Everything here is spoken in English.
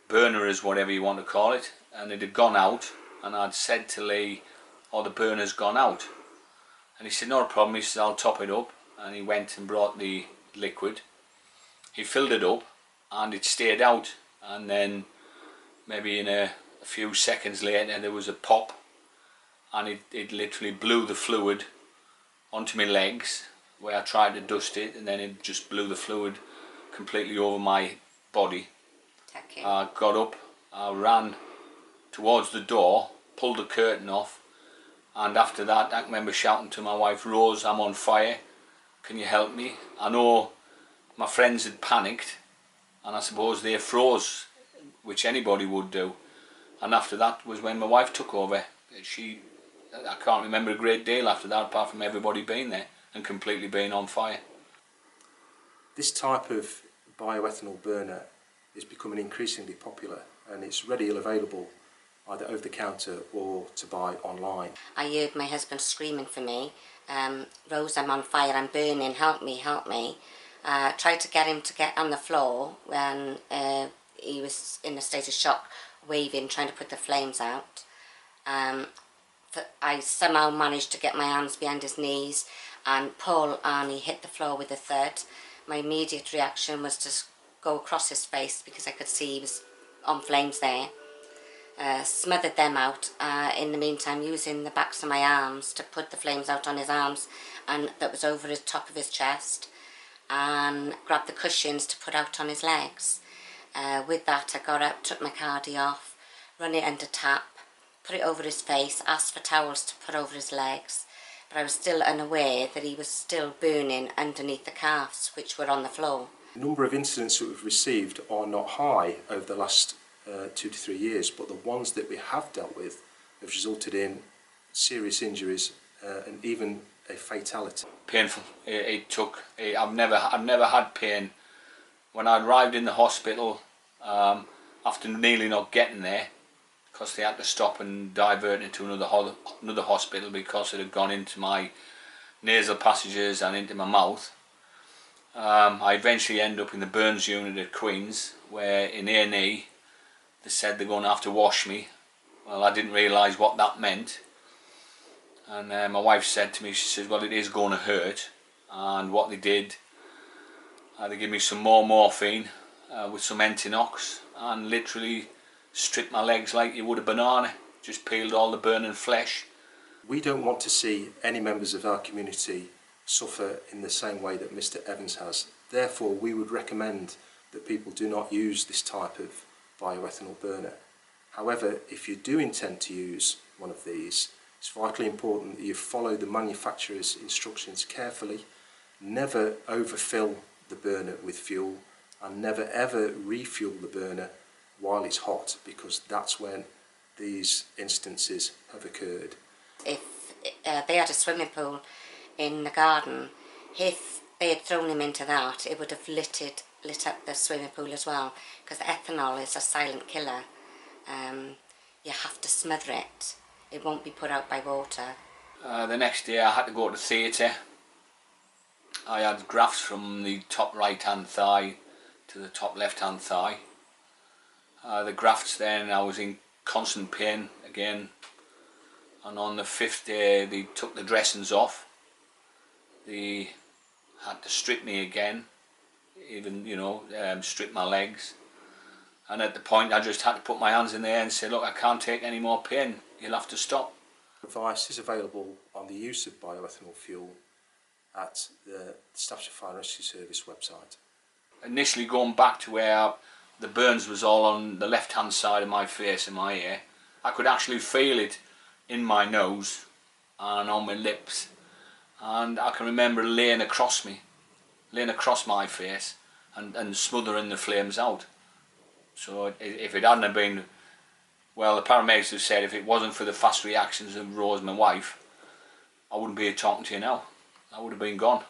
burners, whatever you want to call it, and it had gone out, and I'd said to Lee, oh, the burner's gone out. And he said, not a problem. He said, I'll top it up. And he went and brought the liquid. He filled it up and it stayed out, and then maybe in a few seconds later there was a pop, and it literally blew the fluid onto my legs where I tried to dust it, and then it just blew the fluid completely over my body. Okay. I got up, I ran towards the door, pulled the curtain off, and after that I remember shouting to my wife, Rose, I'm on fire, can you help me? I know my friends had panicked, and I suppose they froze, which anybody would do. And after that was when my wife took over. I can't remember a great deal after that, apart from everybody being there and completely being on fire. This type of bioethanol burner is becoming increasingly popular, and it's readily available either over the counter or to buy online. I heard my husband screaming for me, Rose, I'm on fire, I'm burning, help me, help me. Tried to get him to get on the floor when he was in a state of shock, waving, trying to put the flames out. I somehow managed to get my hands behind his knees and pull, and he hit the floor with a thud. My immediate reaction was to go across his face because I could see he was on flames there. Smothered them out, in the meantime using the backs of my arms to put the flames out on his arms, and that was over the top of his chest, and grabbed the cushions to put out on his legs. With that I got up, took my cardi off, run it under tap, put it over his face, asked for towels to put over his legs, but I was still unaware that he was still burning underneath the calves, which were on the floor. The number of incidents that we've received are not high over the last 2 to 3 years, but the ones that we have dealt with have resulted in serious injuries and even a fatality. Painful. I've never had pain. When I arrived in the hospital, after nearly not getting there, because they had to stop and divert into another hospital because it had gone into my nasal passages and into my mouth. I eventually ended up in the burns unit at Queen's, where in A&E they said they're going to have to wash me. Well, I didn't realise what that meant, and my wife said to me, she said, well, it is going to hurt. And what they did, they gave me some more morphine with some Entinox, and literally stripped my legs like you would a banana, just peeled all the burning flesh. We don't want to see any members of our community suffer in the same way that Mr. Evans has. Therefore, we would recommend that people do not use this type of bioethanol burner. However, if you do intend to use one of these, it's vitally important that you follow the manufacturer's instructions carefully, never overfill the burner with fuel, and never ever refuel the burner while it's hot, because that's when these instances have occurred. If they had a swimming pool in the garden, if they had thrown him into that, it would have lit up the swimming pool as well, because ethanol is a silent killer. You have to smother it. It won't be put out by water. The next day I had to go to theatre. I had grafts from the top right hand thigh to the top left hand thigh. The grafts then, I was in constant pain again, and on the 5th day they took the dressings off. They had to strip me again, even, strip my legs, and at the point I just had to put my hands in the air and say, look, I can't take any more pain, you'll have to stop. Advice is available on the use of bioethanol fuel at the Staffordshire Fire and Rescue Service website. Initially going back to where the burns was all on the left hand side of my face and my ear, I could actually feel it in my nose and on my lips, and I can remember laying across my face and smothering the flames out. So if it hadn't have been, well, the paramedics have said if it wasn't for the fast reactions of Rose, my wife, I wouldn't be here talking to you now. I would have been gone.